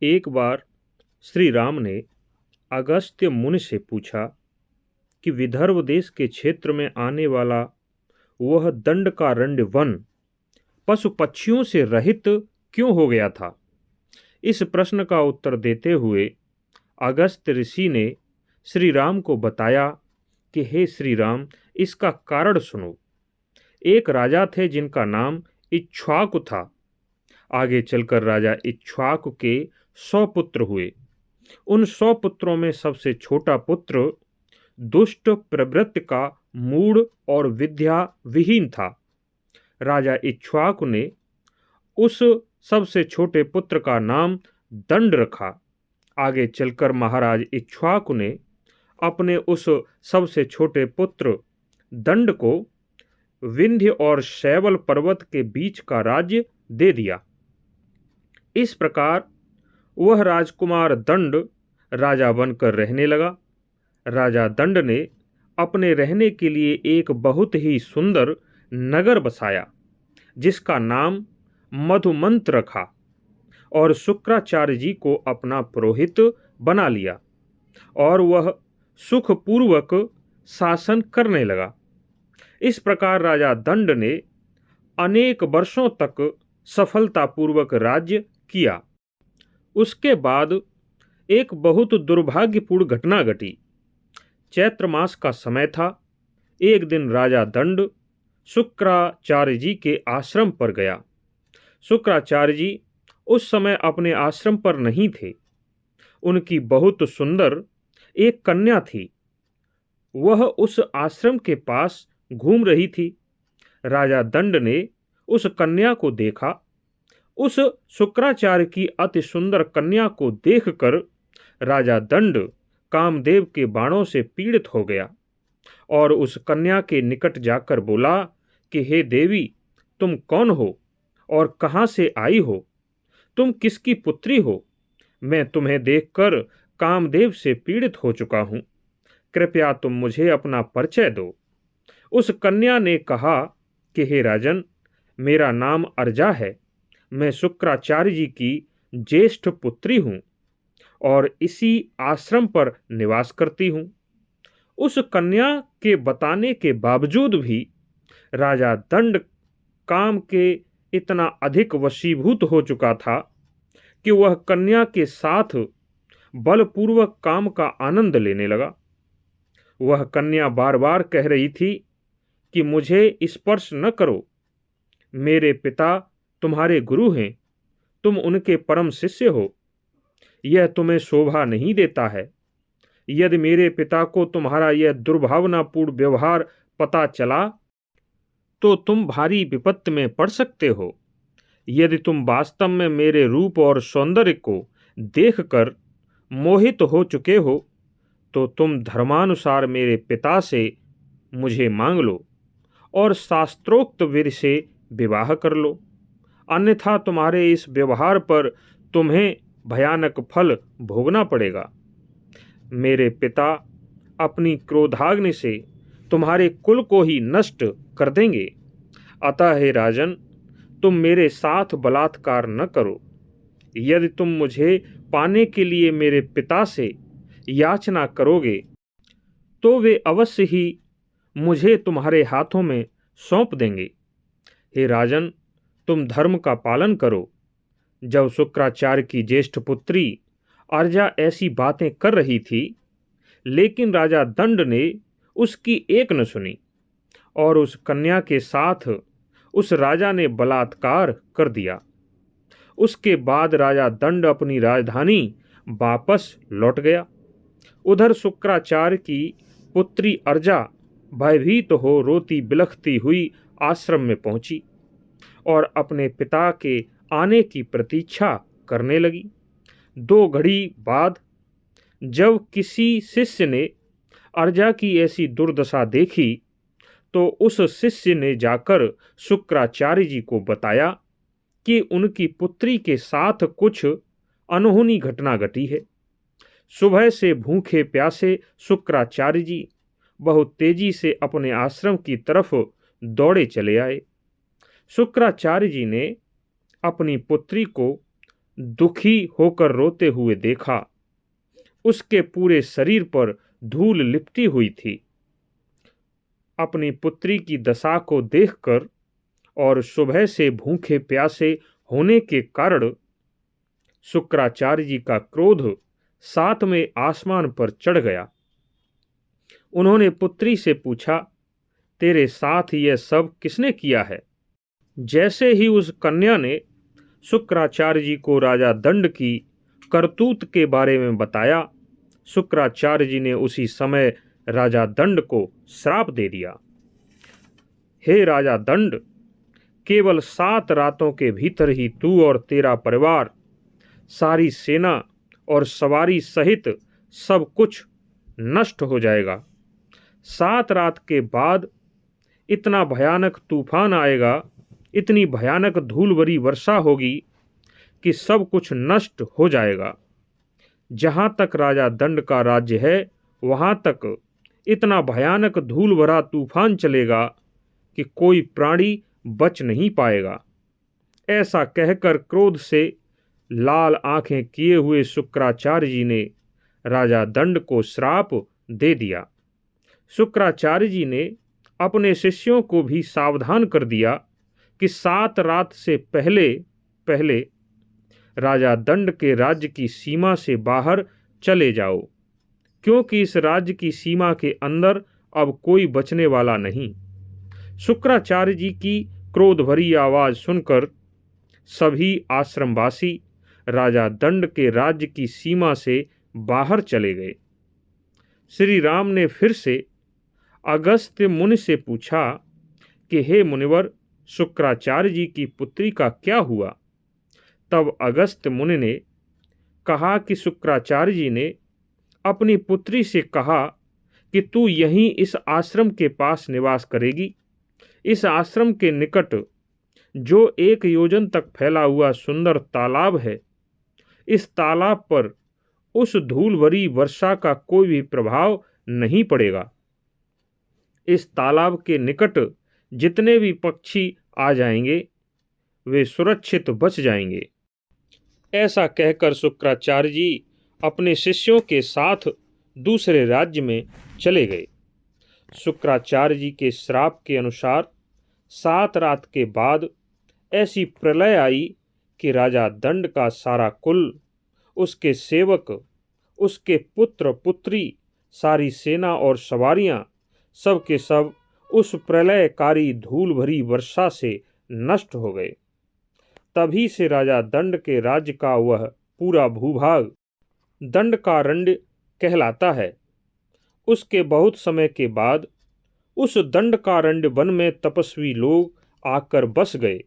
एक बार श्री राम ने अगस्त्य मुनि से पूछा कि विदर्भ देश के क्षेत्र में आने वाला वह दंडकारण्य वन पशु पक्षियों से रहित क्यों हो गया था। इस प्रश्न का उत्तर देते हुए अगस्त्य ऋषि ने श्री राम को बताया कि हे श्री राम, इसका कारण सुनो। एक राजा थे जिनका नाम इक्ष्वाकु था। आगे चलकर राजा इक्ष्वाकु के 100 पुत्र हुए। उन 100 पुत्रों में सबसे छोटा पुत्र दुष्ट प्रवृत्ति का मूढ़ और विद्या विहीन था। राजा इक्ष्वाकु ने उस सबसे छोटे पुत्र का नाम दंड रखा। आगे चलकर महाराज इक्ष्वाकु ने अपने उस सबसे छोटे पुत्र दंड को विंध्य और शैवल पर्वत के बीच का राज्य दे दिया। इस प्रकार वह राजकुमार दंड राजा बनकर रहने लगा। राजा दंड ने अपने रहने के लिए एक बहुत ही सुंदर नगर बसाया जिसका नाम मधुमंत रखा और शुक्राचार्य जी को अपना पुरोहित बना लिया और वह सुखपूर्वक शासन करने लगा। इस प्रकार राजा दंड ने अनेक वर्षों तक सफलतापूर्वक राज्य किया। उसके बाद एक बहुत दुर्भाग्यपूर्ण घटना घटी। चैत्र मास का समय था। एक दिन राजा दंड शुक्राचार्य जी के आश्रम पर गया। शुक्राचार्य जी उस समय अपने आश्रम पर नहीं थे। उनकी बहुत सुंदर एक कन्या थी। वह उस आश्रम के पास घूम रही थी। राजा दंड ने उस कन्या को देखा। उस शुक्राचार्य की अति सुंदर कन्या को देखकर राजा दंड कामदेव के बाणों से पीड़ित हो गया और उस कन्या के निकट जाकर बोला कि हे देवी, तुम कौन हो और कहाँ से आई हो? तुम किसकी पुत्री हो? मैं तुम्हें देखकर कामदेव से पीड़ित हो चुका हूँ। कृपया तुम मुझे अपना परिचय दो। उस कन्या ने कहा कि हे राजन, मेरा नाम अर्जा है। मैं शुक्राचार्य जी की ज्येष्ठ पुत्री हूँ और इसी आश्रम पर निवास करती हूँ। उस कन्या के बताने के बावजूद भी राजा दंड काम के इतना अधिक वशीभूत हो चुका था कि वह कन्या के साथ बलपूर्वक काम का आनंद लेने लगा। वह कन्या बार बार कह रही थी कि मुझे स्पर्श न करो। मेरे पिता तुम्हारे गुरु हैं, तुम उनके परम शिष्य हो। यह तुम्हें शोभा नहीं देता है। यदि मेरे पिता को तुम्हारा यह दुर्भावनापूर्ण व्यवहार पता चला तो तुम भारी विपत्ति में पड़ सकते हो। यदि तुम वास्तव में मेरे रूप और सौंदर्य को देखकर मोहित हो चुके हो तो तुम धर्मानुसार मेरे पिता से मुझे मांग लो और शास्त्रोक्त विधि से विवाह कर लो। अन्यथा तुम्हारे इस व्यवहार पर तुम्हें भयानक फल भोगना पड़ेगा। मेरे पिता अपनी क्रोधाग्नि से तुम्हारे कुल को ही नष्ट कर देंगे। अतः हे राजन, तुम मेरे साथ बलात्कार न करो। यदि तुम मुझे पाने के लिए मेरे पिता से याचना करोगे तो वे अवश्य ही मुझे तुम्हारे हाथों में सौंप देंगे। हे राजन, तुम धर्म का पालन करो। जब शुक्राचार्य की ज्येष्ठ पुत्री अर्जा ऐसी बातें कर रही थी, लेकिन राजा दंड ने उसकी एक न सुनी और उस कन्या के साथ उस राजा ने बलात्कार कर दिया। उसके बाद राजा दंड अपनी राजधानी वापस लौट गया। उधर शुक्राचार्य की पुत्री अर्जा भयभीत हो रोती बिलखती हुई आश्रम में पहुंची और अपने पिता के आने की प्रतीक्षा करने लगी। 2 घड़ी बाद जब किसी शिष्य ने अर्जा की ऐसी दुर्दशा देखी तो उस शिष्य ने जाकर शुक्राचार्य जी को बताया कि उनकी पुत्री के साथ कुछ अनहोनी घटना घटी है। सुबह से भूखे प्यासे शुक्राचार्य जी बहुत तेजी से अपने आश्रम की तरफ दौड़े चले आए। शुक्राचार्य जी ने अपनी पुत्री को दुखी होकर रोते हुए देखा। उसके पूरे शरीर पर धूल लिपटी हुई थी। अपनी पुत्री की दशा को देखकर और सुबह से भूखे प्यासे होने के कारण शुक्राचार्य जी का क्रोध सातवें आसमान पर चढ़ गया। उन्होंने पुत्री से पूछा, तेरे साथ यह सब किसने किया है? जैसे ही उस कन्या ने शुक्राचार्य जी को राजा दंड की करतूत के बारे में बताया, शुक्राचार्य जी ने उसी समय राजा दंड को श्राप दे दिया। हे राजा दंड, केवल 7 रातों के भीतर ही तू और तेरा परिवार, सारी सेना और सवारी सहित सब कुछ नष्ट हो जाएगा। 7 रात के बाद इतना भयानक तूफान आएगा, इतनी भयानक धूल भरी वर्षा होगी कि सब कुछ नष्ट हो जाएगा। जहाँ तक राजा दंड का राज्य है वहाँ तक इतना भयानक धूल भरा तूफान चलेगा कि कोई प्राणी बच नहीं पाएगा। ऐसा कहकर क्रोध से लाल आंखें किए हुए शुक्राचार्य जी ने राजा दंड को श्राप दे दिया। शुक्राचार्य जी ने अपने शिष्यों को भी सावधान कर दिया कि 7 रात से पहले राजा दंड के राज्य की सीमा से बाहर चले जाओ, क्योंकि इस राज्य की सीमा के अंदर अब कोई बचने वाला नहीं। शुक्राचार्य जी की क्रोध भरी आवाज सुनकर सभी आश्रमवासी राजा दंड के राज्य की सीमा से बाहर चले गए। श्री राम ने फिर से अगस्त्य मुनि से पूछा कि हे मुनिवर, शुक्राचार्य जी की पुत्री का क्या हुआ? तब अगस्त्य मुनि ने कहा कि शुक्राचार्य जी ने अपनी पुत्री से कहा कि तू यहीं इस आश्रम के पास निवास करेगी। इस आश्रम के निकट जो 1 योजन तक फैला हुआ सुंदर तालाब है, इस तालाब पर उस धूल भरी वर्षा का कोई भी प्रभाव नहीं पड़ेगा। इस तालाब के निकट जितने भी पक्षी आ जाएंगे वे सुरक्षित बच जाएंगे। ऐसा कहकर शुक्राचार्य जी अपने शिष्यों के साथ दूसरे राज्य में चले गए। शुक्राचार्य जी के श्राप के अनुसार 7 रात के बाद ऐसी प्रलय आई कि राजा दंड का सारा कुल, उसके सेवक, उसके पुत्र पुत्री, सारी सेना और सवारियां सब के सब उस प्रलयकारी धूल भरी वर्षा से नष्ट हो गए। तभी से राजा दंड के राज्य का वह पूरा भूभाग दंडकारण्य कहलाता है। उसके बहुत समय के बाद उस दंडकारण्य वन में तपस्वी लोग आकर बस गए,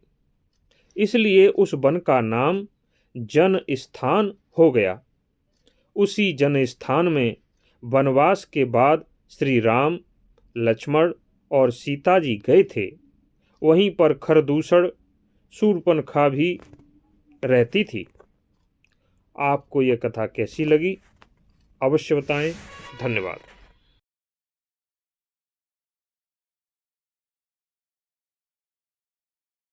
इसलिए उस वन का नाम जन स्थान हो गया। उसी जन स्थान में वनवास के बाद श्री राम, लक्ष्मण और सीता जी गए थे। वहीं पर खरदूषण शूर्पणखा भी रहती थी। आपको यह कथा कैसी लगी अवश्य बताएं। धन्यवाद।